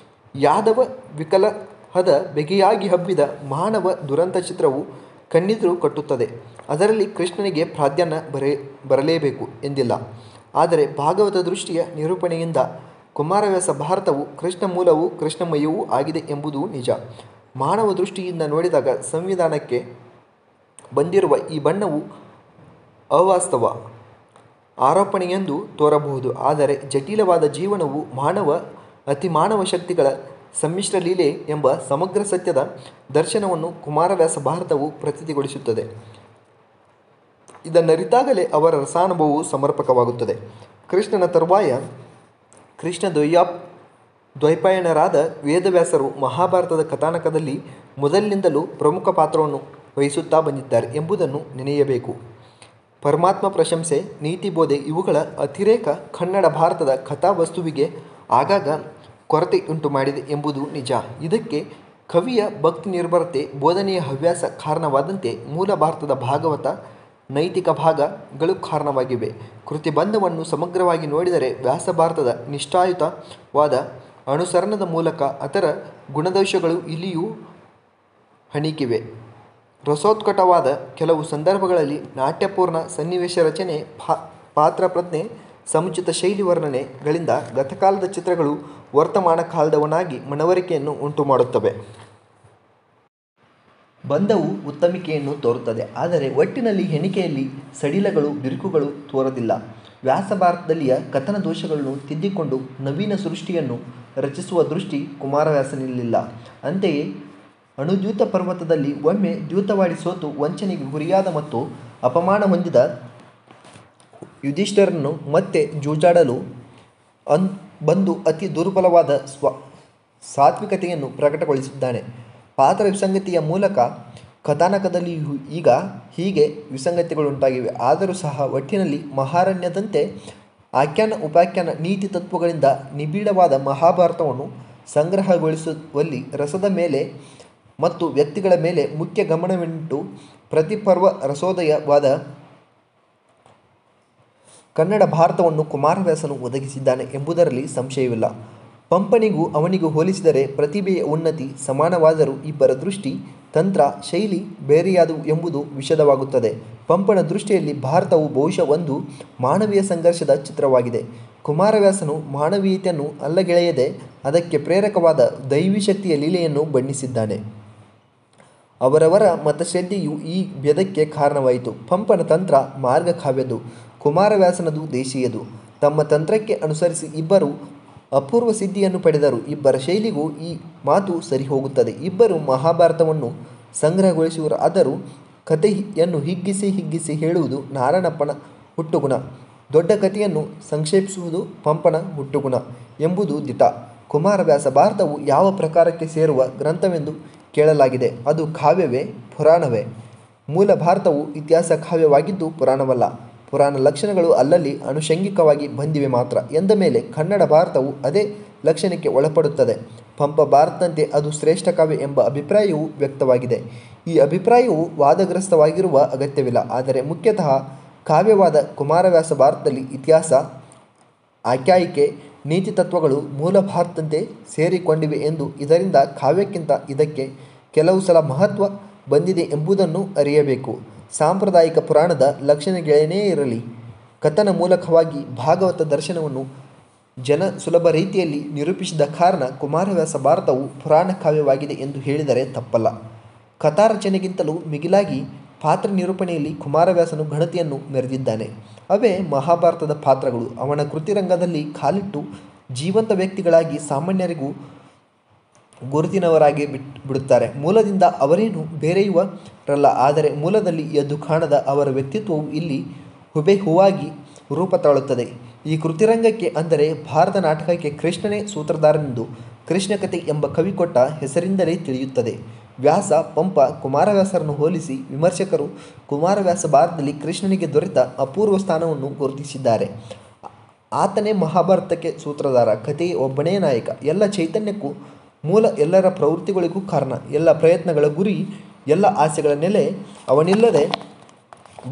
ಯಾದವ ವಿಕಲಹದ ಬೆಗೆಯಾಗಿ ಹಬ್ಬಿದ ಮಾನವ ದುರಂತ ಚಿತ್ರವು ಕಣ್ಣಿದ್ರೂ ಕಟ್ಟುತ್ತದೆ. ಅದರಲ್ಲಿ ಕೃಷ್ಣನಿಗೆ ಪ್ರಾಧಾನ್ಯ ಬರಲೇಬೇಕು ಎಂದಿಲ್ಲ. ಆದರೆ ಭಾಗವತ ದೃಷ್ಟಿಯ ನಿರೂಪಣೆಯಿಂದ ಕುಮಾರವ್ಯಾಸ ಭಾರತವು ಕೃಷ್ಣ ಮೂಲವೂ ಕೃಷ್ಣಮಯವೂ ಆಗಿದೆ ಎಂಬುದು ನಿಜ. ಮಾನವ ದೃಷ್ಟಿಯಿಂದ ನೋಡಿದಾಗ ಸಂವಿಧಾನಕ್ಕೆ ಬಂದಿರುವ ಈ ಬಣ್ಣವು ಅವಾಸ್ತವ ಆರೋಪಣೆಯೆಂದು ತೋರಬಹುದು. ಆದರೆ ಜಟಿಲವಾದ ಜೀವನವು ಅತಿಮಾನವ ಶಕ್ತಿಗಳ ಸಮ್ಮಿಶ್ರ ಲೀಲೆ ಎಂಬ ಸಮಗ್ರ ಸತ್ಯದ ದರ್ಶನವನ್ನು ಕುಮಾರವ್ಯಾಸ ಭಾರತವು ಪ್ರತೀತಿಗೊಳಿಸುತ್ತದೆ. ಇದನ್ನರಿತಾಗಲೇ ಅವರ ರಸಾನುಭವವು ಸಮರ್ಪಕವಾಗುತ್ತದೆ. ಕೃಷ್ಣನ ತರುವಾಯ ಕೃಷ್ಣ ದ್ವೈಪಾಯನರಾದ ವೇದವ್ಯಾಸರು ಮಹಾಭಾರತದ ಕಥಾನಕದಲ್ಲಿ ಮೊದಲಿನಿಂದಲೂ ಪ್ರಮುಖ ಪಾತ್ರವನ್ನು ವಹಿಸುತ್ತಾ ಬಂದಿದ್ದಾರೆ ಎಂಬುದನ್ನು ನೆನೆಯಬೇಕು. ಪರಮಾತ್ಮ ಪ್ರಶಂಸೆ, ನೀತಿಬೋಧೆ ಇವುಗಳ ಅತಿರೇಕ ಕನ್ನಡ ಭಾರತದ ಕಥಾವಸ್ತುವಿಗೆ ಆಗಾಗ ಕೊರತೆಯುಂಟು ಮಾಡಿದೆ ಎಂಬುದು ನಿಜ. ಇದಕ್ಕೆ ಕವಿಯ ಭಕ್ತಿ ನಿರ್ಭರತೆ, ಬೋಧನೆಯ ಹವ್ಯಾಸ ಕಾರಣವಾದಂತೆ ಮೂಲ ಭಾರತದ ಭಾಗವತ ನೈತಿಕ ಭಾಗಗಳು ಕಾರಣವಾಗಿವೆ. ಕೃತಿಬಂಧವನ್ನು ಸಮಗ್ರವಾಗಿ ನೋಡಿದರೆ ವ್ಯಾಸ ಭಾರತದ ನಿಷ್ಠಾಯುತವಾದ ಅನುಸರಣದ ಮೂಲಕ ಅದರ ಗುಣದೋಷಗಳು ಇಲ್ಲಿಯೂ ಹಣಿಕಿವೆ. ರಸೋತ್ಕಟವಾದ ಕೆಲವು ಸಂದರ್ಭಗಳಲ್ಲಿ ನಾಟ್ಯಪೂರ್ಣ ಸನ್ನಿವೇಶ ರಚನೆ, ಪಾತ್ರ ಪ್ರಜ್ಞೆ, ಸಮುಚಿತ ಶೈಲಿ ವರ್ಣನೆಗಳಿಂದ ಗತಕಾಲದ ಚಿತ್ರಗಳು ವರ್ತಮಾನ ಕಾಲದವನಾಗಿ ಮನವರಿಕೆಯನ್ನು ಉಂಟುಮಾಡುತ್ತವೆ. ಬಂಧವು ಉತ್ತಮಿಕೆಯನ್ನು ತೋರುತ್ತದೆ. ಆದರೆ ಒಟ್ಟಿನಲ್ಲಿ ಹೆಣಿಕೆಯಲ್ಲಿ ಸಡಿಲಗಳು, ಬಿರುಕುಗಳು ತೋರದಿಲ್ಲ. ವ್ಯಾಸ ಭಾರತದಲ್ಲಿಯ ಕಥನ ದೋಷಗಳನ್ನು ತಿದ್ದಿಕೊಂಡು ನವೀನ ಸೃಷ್ಟಿಯನ್ನು ರಚಿಸುವ ದೃಷ್ಟಿ ಕುಮಾರವ್ಯಾಸನಲ್ಲಿಲ್ಲ. ಅಂತೆಯೇ ಅಣುದ್ಯೂತ ಪರ್ವತದಲ್ಲಿ ಒಮ್ಮೆ ದ್ಯೂತವಾಡಿ ಸೋತು ವಂಚನೆಗೆ ಗುರಿಯಾದ ಮತ್ತು ಅಪಮಾನ ಹೊಂದಿದ ಯುಧಿಷ್ಠಿರನು ಮತ್ತೆ ಜೂಜಾಡಲು ಬಂದು ಅತಿ ದುರ್ಬಲವಾದ ಸಾತ್ವಿಕತೆಯನ್ನು ಪ್ರಕಟಗೊಳಿಸಿದ್ದಾನೆ. ಪಾತ್ರ ವಿಸಂಗತಿಯ ಮೂಲಕ ಕಥಾನಕದಲ್ಲಿಯೂ ಈಗ ಹೀಗೆ ವಿಸಂಗತಿಗಳುಂಟಾಗಿವೆ. ಆದರೂ ಸಹ ಒಟ್ಟಿನಲ್ಲಿ ಮಹಾರಣ್ಯದಂತೆ ಆಖ್ಯಾನ ಉಪಾಖ್ಯಾನ ನೀತಿ ತತ್ವಗಳಿಂದ ನಿಬಿಡವಾದ ಮಹಾಭಾರತವನ್ನು ಸಂಗ್ರಹಗೊಳಿಸುವಲ್ಲಿ ರಸದ ಮೇಲೆ ಮತ್ತು ವ್ಯಕ್ತಿಗಳ ಮೇಲೆ ಮುಖ್ಯ ಗಮನವಿಟ್ಟು ಪ್ರತಿಪರ್ವ ರಸೋದಯವಾದ ಕನ್ನಡ ಭಾರತವನ್ನು ಕುಮಾರವ್ಯಾಸನು ಒದಗಿಸಿದ್ದಾನೆ ಎಂಬುದರಲ್ಲಿ ಸಂಶಯವಿಲ್ಲ. ಪಂಪನಿಗೂ ಅವನಿಗೂ ಹೋಲಿಸಿದರೆ ಪ್ರತಿಭೆಯ ಉನ್ನತಿ ಸಮಾನವಾದರೂ ಇಬ್ಬರ ದೃಷ್ಟಿ, ತಂತ್ರ, ಶೈಲಿ ಬೇರೆಯಾದವು ಎಂಬುದು ವಿಷದವಾಗುತ್ತದೆ. ಪಂಪನ ದೃಷ್ಟಿಯಲ್ಲಿ ಭಾರತವು ಬಹುಶಃ ಒಂದು ಮಾನವೀಯ ಸಂಘರ್ಷದ ಚಿತ್ರವಾಗಿದೆ. ಕುಮಾರವ್ಯಾಸನು ಮಾನವೀಯತೆಯನ್ನು ಅಲ್ಲಗೆಳೆಯದೆ ಅದಕ್ಕೆ ಪ್ರೇರಕವಾದ ದೈವಿ ಶಕ್ತಿಯ ಲೀಲೆಯನ್ನು ಬಣ್ಣಿಸಿದ್ದಾನೆ. ಅವರವರ ಮತಶ್ರದ್ಧೆಯು ಈ ಭೇದಕ್ಕೆ ಕಾರಣವಾಯಿತು. ಪಂಪನ ತಂತ್ರ ಮಾರ್ಗಕಾವ್ಯದ್ದು, ಕುಮಾರವ್ಯಾಸನದು ದೇಶೀಯದು. ತಮ್ಮ ತಂತ್ರಕ್ಕೆ ಅನುಸರಿಸಿ ಇಬ್ಬರು ಅಪೂರ್ವ ಸಿದ್ಧಿಯನ್ನು ಪಡೆದರು. ಇಬ್ಬರ ಶೈಲಿಗೂ ಈ ಮಾತು ಸರಿಹೋಗುತ್ತದೆ. ಇಬ್ಬರು ಮಹಾಭಾರತವನ್ನು ಸಂಗ್ರಹಗೊಳಿಸುವರಾದರೂ ಕಥೆಯನ್ನು ಹಿಗ್ಗಿಸಿ ಹೇಳುವುದು ನಾರಾಯಣಪ್ಪನ ಹುಟ್ಟುಗುಣ, ದೊಡ್ಡ ಕಥೆಯನ್ನು ಸಂಕ್ಷೇಪಿಸುವುದು ಪಂಪನ ಹುಟ್ಟುಗುಣ ಎಂಬುದು ದಿಟ. ಕುಮಾರವ್ಯಾಸ ಭಾರತವು ಯಾವ ಪ್ರಕಾರಕ್ಕೆ ಸೇರುವ ಗ್ರಂಥವೆಂದು ಕೇಳಲಾಗಿದೆ. ಅದು ಕಾವ್ಯವೇ, ಪುರಾಣವೇ? ಮೂಲ ಭಾರತವು ಇತಿಹಾಸ ಕಾವ್ಯವಾಗಿದ್ದು ಪುರಾಣವಲ್ಲ. ಪುರಾಣ ಲಕ್ಷಣಗಳು ಅಲ್ಲಲ್ಲಿ ಆನುಷಂಗಿಕವಾಗಿ ಬಂದಿವೆ ಮಾತ್ರ ಎಂದ ಮೇಲೆ ಕನ್ನಡ ಭಾರತವು ಅದೇ ಲಕ್ಷಣಕ್ಕೆ ಒಳಪಡುತ್ತದೆ. ಪಂಪ ಭಾರತದಂತೆ ಅದು ಶ್ರೇಷ್ಠ ಕಾವ್ಯ ಎಂಬ ಅಭಿಪ್ರಾಯವೂ ವ್ಯಕ್ತವಾಗಿದೆ. ಈ ಅಭಿಪ್ರಾಯವು ವಾದಗ್ರಸ್ತವಾಗಿರುವ ಅಗತ್ಯವಿಲ್ಲ. ಆದರೆ ಮುಖ್ಯತಃ ಕಾವ್ಯವಾದ ಕುಮಾರವ್ಯಾಸ ಭಾರತದಲ್ಲಿ ಇತಿಹಾಸ, ಆಖ್ಯಾಯಿಕೆ, ನೀತಿ ತತ್ವಗಳು ಮೂಲ ಭಾರತದಂತೆ ಸೇರಿಕೊಂಡಿವೆ ಎಂದು, ಇದರಿಂದ ಕಾವ್ಯಕ್ಕಿಂತ ಇದಕ್ಕೆ ಕೆಲವು ಸಲ ಮಹತ್ವ ಬಂದಿದೆ ಎಂಬುದನ್ನು ಅರಿಯಬೇಕು. ಸಾಂಪ್ರದಾಯಿಕ ಪುರಾಣದ ಲಕ್ಷಣಗಳೇನೇ ಇರಲಿ, ಕಥನ ಮೂಲಕವಾಗಿ ಭಾಗವತ ದರ್ಶನವನ್ನು ಸುಲಭ ರೀತಿಯಲ್ಲಿ ನಿರೂಪಿಸಿದ ಕಾರಣ ಕುಮಾರವ್ಯಾಸ ಭಾರತವು ಪುರಾಣ ಕಾವ್ಯವಾಗಿದೆ ಎಂದು ಹೇಳಿದರೆ ತಪ್ಪಲ್ಲ. ಕಥಾರಚನೆಗಿಂತಲೂ ಮಿಗಿಲಾಗಿ ಪಾತ್ರ ನಿರೂಪಣೆಯಲ್ಲಿ ಕುಮಾರವ್ಯಾಸನು ಘನತೆಯನ್ನು ಮೆರೆದಿದ್ದಾನೆ. ಅವೇ ಮಹಾಭಾರತದ ಪಾತ್ರಗಳು. ಅವನ ಕೃತಿರಂಗದಲ್ಲಿ ಕಾಲಿಟ್ಟು ಜೀವಂತ ವ್ಯಕ್ತಿಗಳಾಗಿ ಸಾಮಾನ್ಯರಿಗೂ ಗುರುತಿನವರಾಗಿ ಬಿಡುತ್ತಾರೆ. ಮೂಲದಿಂದ ಅವರೇನು ಬೇರೆಯವರಲ್ಲ. ಆದರೆ ಮೂಲದಲ್ಲಿ ಎದ್ದು ಕಾಣದ ಅವರ ವ್ಯಕ್ತಿತ್ವವು ಇಲ್ಲಿ ಹುಬೆಹೂವಾಗಿ ರೂಪ ತಾಳುತ್ತದೆ. ಈ ಕೃತಿರಂಗಕ್ಕೆ, ಅಂದರೆ ಭಾರತ ನಾಟಕಕ್ಕೆ ಕೃಷ್ಣನೇ ಸೂತ್ರಧಾರನೆಂದು ಕೃಷ್ಣಕಥೆ ಎಂಬ ಕವಿ ಕೊಟ್ಟ ಹೆಸರಿಂದಲೇ ತಿಳಿಯುತ್ತದೆ. ವ್ಯಾಸ, ಪಂಪ, ಕುಮಾರವ್ಯಾಸರನ್ನು ಹೋಲಿಸಿ ವಿಮರ್ಶಕರು ಕುಮಾರವ್ಯಾಸ ಭಾರತದಲ್ಲಿ ಕೃಷ್ಣನಿಗೆ ದೊರೆತ ಅಪೂರ್ವ ಸ್ಥಾನವನ್ನು ಗುರುತಿಸಿದ್ದಾರೆ. ಆತನೇ ಮಹಾಭಾರತಕ್ಕೆ ಸೂತ್ರಧಾರ, ಕಥೆಯೇ ಒಬ್ಬನೇ ನಾಯಕ, ಎಲ್ಲ ಚೈತನ್ಯಕ್ಕೂ ಮೂಲ, ಎಲ್ಲರ ಪ್ರವೃತ್ತಿಗಳಿಗೂ ಕಾರಣ, ಎಲ್ಲ ಪ್ರಯತ್ನಗಳ ಗುರಿ, ಎಲ್ಲ ಆಸೆಗಳ ನೆಲೆ. ಅವನಿಲ್ಲದೆ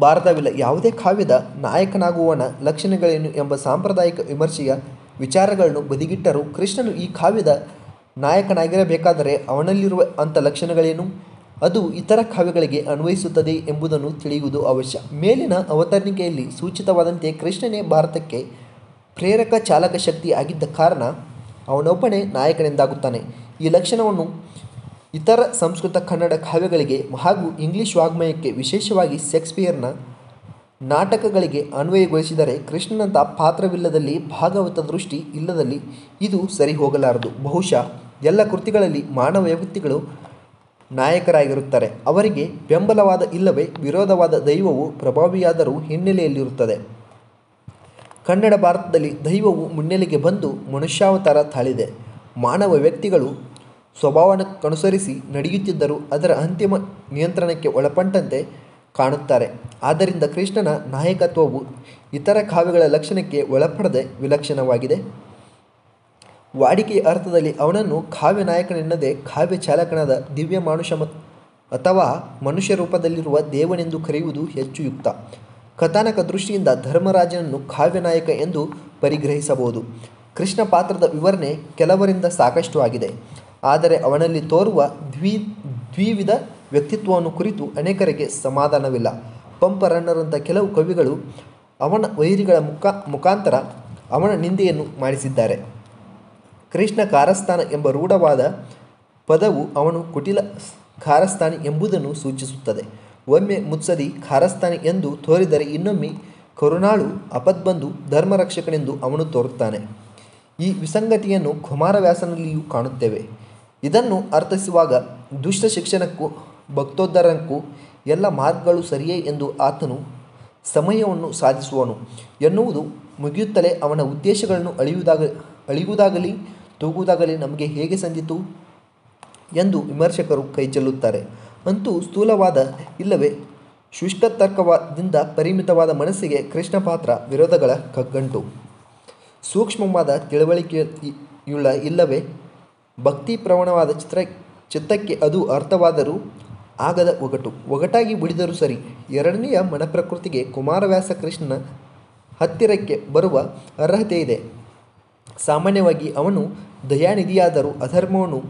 ಭಾರತವಿಲ್ಲ. ಯಾವುದೇ ಕಾವ್ಯದ ನಾಯಕನಾಗುವವನ ಲಕ್ಷಣಗಳೇನು ಎಂಬ ಸಾಂಪ್ರದಾಯಿಕ ವಿಮರ್ಶೆಯ ವಿಚಾರಗಳನ್ನು ಬದಿಗಿಟ್ಟರೂ ಕೃಷ್ಣನು ಈ ಕಾವ್ಯದ ನಾಯಕನಾಗಿರಬೇಕಾದರೆ ಅವನಲ್ಲಿರುವ ಅಂಥ ಲಕ್ಷಣಗಳೇನು? ಅದು ಇತರ ಕಾವ್ಯಗಳಿಗೆ ಅನ್ವಯಿಸುತ್ತದೆ ಎಂಬುದನ್ನು ತಿಳಿಯುವುದು ಅವಶ್ಯ. ಮೇಲಿನ ಅವತರಣಿಕೆಯಲ್ಲಿ ಸೂಚಿತವಾದಂತೆ ಕೃಷ್ಣನೇ ಭಾರತಕ್ಕೆ ಪ್ರೇರಕ ಚಾಲಕ ಶಕ್ತಿ ಆಗಿದ್ದ ಕಾರಣ ಅವನೊಬ್ಬನೇ ನಾಯಕನೆಂದಾಗುತ್ತಾನೆ. ಈ ಲಕ್ಷಣವನ್ನು ಇತರ ಸಂಸ್ಕೃತ ಕನ್ನಡ ಕಾವ್ಯಗಳಿಗೆ ಹಾಗೂ ಇಂಗ್ಲಿಷ್ ವಾಗ್ಮಯಕ್ಕೆ ವಿಶೇಷವಾಗಿ ಶೇಕ್ಸ್ಪಿಯರ್ನ ನಾಟಕಗಳಿಗೆ ಅನ್ವಯಗೊಳಿಸಿದರೆ ಕೃಷ್ಣನಂಥ ಪಾತ್ರವಿಲ್ಲದಲ್ಲಿ ಭಾಗವತ ದೃಷ್ಟಿ ಇಲ್ಲದಲ್ಲಿ ಇದು ಸರಿ ಹೋಗಲಾರದು. ಬಹುಶಃ ಎಲ್ಲ ಕೃತಿಗಳಲ್ಲಿ ಮಾನವ ವ್ಯಕ್ತಿಗಳು ನಾಯಕರಾಗಿರುತ್ತಾರೆ. ಅವರಿಗೆ ಬೆಂಬಲವಾದ ಇಲ್ಲವೇ ವಿರೋಧವಾದ ದೈವವು ಪ್ರಭಾವಿಯಾದರೂ ಹಿನ್ನೆಲೆಯಲ್ಲಿರುತ್ತದೆ. ಕನ್ನಡ ಭಾರತದಲ್ಲಿ ದೈವವು ಮುನ್ನೆಲೆಗೆ ಬಂದು ಮನುಷ್ಯಾವತಾರ ತಾಳಿದೆ. ಮಾನವ ವ್ಯಕ್ತಿಗಳು ಸ್ವಭಾವಕ್ಕನುಸರಿಸಿ ನಡೆಯುತ್ತಿದ್ದರೂ ಅದರ ಅಂತಿಮ ನಿಯಂತ್ರಣಕ್ಕೆ ಒಳಪಟ್ಟಂತೆ ಕಾಣುತ್ತಾರೆ. ಆದ್ದರಿಂದ ಕೃಷ್ಣನ ನಾಯಕತ್ವವು ಇತರ ಕಾವ್ಯಗಳ ಲಕ್ಷಣಕ್ಕೆ ಒಳಪಡದೆ ವಿಲಕ್ಷಣವಾಗಿದೆ. ವಾಡಿಕೆಯ ಅರ್ಥದಲ್ಲಿ ಅವನನ್ನು ಕಾವ್ಯ ನಾಯಕನೆನ್ನದೆ ಕಾವ್ಯ ಚಾಲಕನಾದ ದಿವ್ಯ ಮಾನುಷ ಅಥವಾ ಮನುಷ್ಯ ರೂಪದಲ್ಲಿರುವ ದೇವನೆಂದು ಕರೆಯುವುದು ಹೆಚ್ಚು ಯುಕ್ತ. ಕಥಾನಕ ದೃಷ್ಟಿಯಿಂದ ಧರ್ಮರಾಜನನ್ನು ಕಾವ್ಯ ನಾಯಕ ಎಂದು ಪರಿಗ್ರಹಿಸಬಹುದು. ಕೃಷ್ಣ ಪಾತ್ರದ ವಿವರಣೆ ಕೆಲವರಿಂದ ಸಾಕಷ್ಟು ಆಗಿದೆ. ಆದರೆ ಅವನಲ್ಲಿ ತೋರುವ ದ್ವಿವಿಧ ವ್ಯಕ್ತಿತ್ವವನ್ನು ಕುರಿತು ಅನೇಕರಿಗೆ ಸಮಾಧಾನವಿಲ್ಲ. ಪಂಪರನ್ನರಂಥ ಕೆಲವು ಕವಿಗಳು ಅವನ ವೈರಿಗಳ ಮುಖಾಂತರ ಅವನ ನಿಂದೆಯನ್ನು ಮಾಡಿಸಿದ್ದಾರೆ. ಕೃಷ್ಣ ಕಾರಸ್ಥಾನ ಎಂಬ ರೂಢವಾದ ಪದವು ಅವನು ಕುಟಿಲ ಕಾರಸ್ಥಾನಿ ಎಂಬುದನ್ನು ಸೂಚಿಸುತ್ತದೆ. ಒಮ್ಮೆ ಮುತ್ಸದಿ ಕಾರಸ್ಥಾನಿ ಎಂದು ತೋರಿದರೆ ಇನ್ನೊಮ್ಮೆ ಕರುಣಾಳು ಅಪದ್ಬಂಧು ಧರ್ಮರಕ್ಷಕನೆಂದು ಅವನು ತೋರುತ್ತಾನೆ. ಈ ವಿಸಂಗತಿಯನ್ನು ಕುಮಾರವ್ಯಾಸನಲ್ಲಿಯೂ ಕಾಣುತ್ತೇವೆ. ಇದನ್ನು ಅರ್ಥೈಸುವಾಗ ದುಷ್ಟ ಶಿಕ್ಷಣಕ್ಕೂ ಭಕ್ತೋದ್ಧಾರಕ್ಕೂ ಎಲ್ಲ ಮಾರ್ಗಗಳು ಸರಿಯೇ ಎಂದು ಆತನು ಸಮಯವನ್ನು ಸಾಧಿಸುವನು ಎನ್ನುವುದು ಮುಗಿಯುತ್ತಲೇ ಅವನ ಉದ್ದೇಶಗಳನ್ನು ಅಳಿಯುವುದಾಗಲಿ ತೂಗುವುದಾಗಲಿ ನಮಗೆ ಹೇಗೆ ಸಂದಿತು ಎಂದು ವಿಮರ್ಶಕರು ಕೈಚೆಲ್ಲುತ್ತಾರೆ. ಅಂತೂ ಸ್ಥೂಲವಾದ ಇಲ್ಲವೇ ಶುಷ್ಕತರ್ಕದಿಂದ ಪರಿಮಿತವಾದ ಮನಸ್ಸಿಗೆ ಕೃಷ್ಣ ಪಾತ್ರ ವಿರೋಧಗಳ ಕಗ್ಗಂಟು. ಸೂಕ್ಷ್ಮವಾದ ತಿಳುವಳಿಕೆಯುಳ್ಳ ಇಲ್ಲವೇ ಭಕ್ತಿಪ್ರವಣವಾದ ಚಿತ್ತಕ್ಕೆ ಅದು ಅರ್ಥವಾದರೂ ಆಗದ ಒಗಟಾಗಿ ಉಳಿದರೂ ಸರಿ. ಎರಡನೆಯ ಮನಪ್ರಕೃತಿಗೆ ಕುಮಾರವ್ಯಾಸ ಕೃಷ್ಣನ ಹತ್ತಿರಕ್ಕೆ ಬರುವ ಅರ್ಹತೆ ಇದೆ. ಸಾಮಾನ್ಯವಾಗಿ ಅವನು ದಯಾನಿಧಿಯಾದರೂ ಅಧರ್ಮವನ್ನು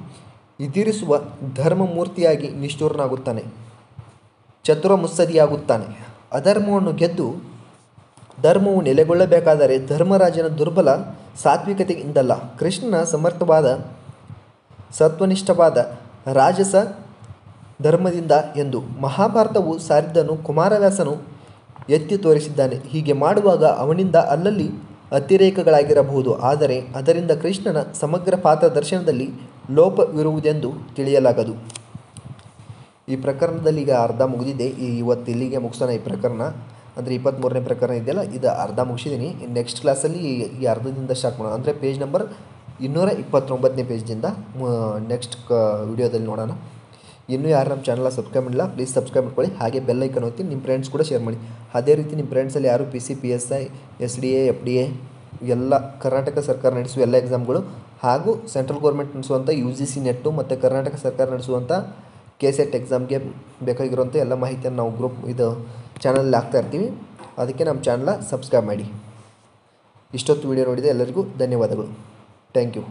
ಎದುರಿಸುವ ಧರ್ಮಮೂರ್ತಿಯಾಗಿ ನಿಷ್ಠುರನಾಗುತ್ತಾನೆ, ಚತುರ ಮುತ್ಸದಿಯಾಗುತ್ತಾನೆ. ಅಧರ್ಮವನ್ನು ಗೆದ್ದು ಧರ್ಮವು ನೆಲೆಗೊಳ್ಳಬೇಕಾದರೆ ಧರ್ಮರಾಜನ ದುರ್ಬಲ ಸಾತ್ವಿಕತೆಯಿಂದಲ್ಲ, ಕೃಷ್ಣನ ಸಮರ್ಥವಾದ ಸತ್ವನಿಷ್ಠವಾದ ರಾಜಸ ಧರ್ಮದಿಂದ ಎಂದು ಮಹಾಭಾರತವು ಸಾರಿದ್ದನ್ನು ಕುಮಾರವ್ಯಾಸನು ಎತ್ತಿ ತೋರಿಸಿದ್ದಾನೆ. ಹೀಗೆ ಮಾಡುವಾಗ ಅವನಿಂದ ಅಲ್ಲಲ್ಲಿ ಅತಿರೇಕಗಳಾಗಿರಬಹುದು, ಆದರೆ ಅದರಿಂದ ಕೃಷ್ಣನ ಸಮಗ್ರ ಪಾತ್ರ ದರ್ಶನದಲ್ಲಿ ಲೋಪವಿರುವುದೆಂದು ತಿಳಿಯಲಾಗದು. ಈ ಪ್ರಕರಣದಲ್ಲಿ ಈಗ ಅರ್ಧ ಮುಗಿದಿದೆ. ಇವತ್ತು ಇಲ್ಲಿಗೆ ಮುಗಿಸೋಣ. ಈ ಪ್ರಕರಣ ಅಂದರೆ 23ನೇ ಪ್ರಕರಣ ಇದೆಯಲ್ಲ, ಇದು ಅರ್ಧ ಮುಗಿಸಿದ್ದೀನಿ. ನೆಕ್ಸ್ಟ್ ಕ್ಲಾಸಲ್ಲಿ ಈ ಅರ್ಧದಿಂದ ಸ್ಟಾರ್ಟ್ ಮಾಡೋಣ. ಅಂದರೆ ಪೇಜ್ ನಂಬರ್ 229ನೇ ಪೇಜ್ದಿಂದ ನೆಕ್ಸ್ಟ್ ವಿಡಿಯೋದಲ್ಲಿ ನೋಡೋಣ. ಇನ್ನೂ ಯಾರು ನಮ್ಮ ಚಾನಲ್ ಸಬ್ಸ್ಕ್ರೈಬ್ ಮಾಡಿಲ್ಲ ಪ್ಲೀಸ್ ಸಬ್ಸ್ಕ್ರೈಬ್ ಮಾಡ್ಕೊಳ್ಳಿ. ಹಾಗೆ ಬೆಲ್ ಐಕನ್ ಒತ್ತಿ ನಿಮ್ಮ ಫ್ರೆಂಡ್ಸ್ ಕೂಡ ಶೇರ್ ಮಾಡಿ. ಅದೇ ರೀತಿ ನಿಮ್ಮ ಫ್ರೆಂಡ್ಸಲ್ಲಿ ಯಾರು PC, PSI, SDA, FDA ಎಲ್ಲ ಕರ್ನಾಟಕ ಸರ್ಕಾರ ನಡೆಸುವ ಎಲ್ಲ ಎಕ್ಸಾಮ್ಗಳು ಹಾಗೂ ಸೆಂಟ್ರಲ್ ಗೌರ್ಮೆಂಟ್ ನಡೆಸುವಂಥ UGC ನೆಟ್ಟು ಮತ್ತು ಕರ್ನಾಟಕ ಸರ್ಕಾರ ನಡೆಸುವಂಥ KCET ಎಕ್ಸಾಮ್ಗೆ ಬೇಕಾಗಿರುವಂಥ ಎಲ್ಲ ಮಾಹಿತಿಯನ್ನು ನಾವು ಚಾನಲಲ್ಲಿ ಹಾಕ್ತಾ ಇರ್ತೀವಿ. ಅದಕ್ಕೆ ನಮ್ಮ ಚಾನಲ್ ಸಬ್ಸ್ಕ್ರೈಬ್ ಮಾಡಿ. ಇಷ್ಟೊತ್ತು ವಿಡಿಯೋ ನೋಡಿದೆ ಎಲ್ಲರಿಗೂ ಧನ್ಯವಾದಗಳು. Thank you.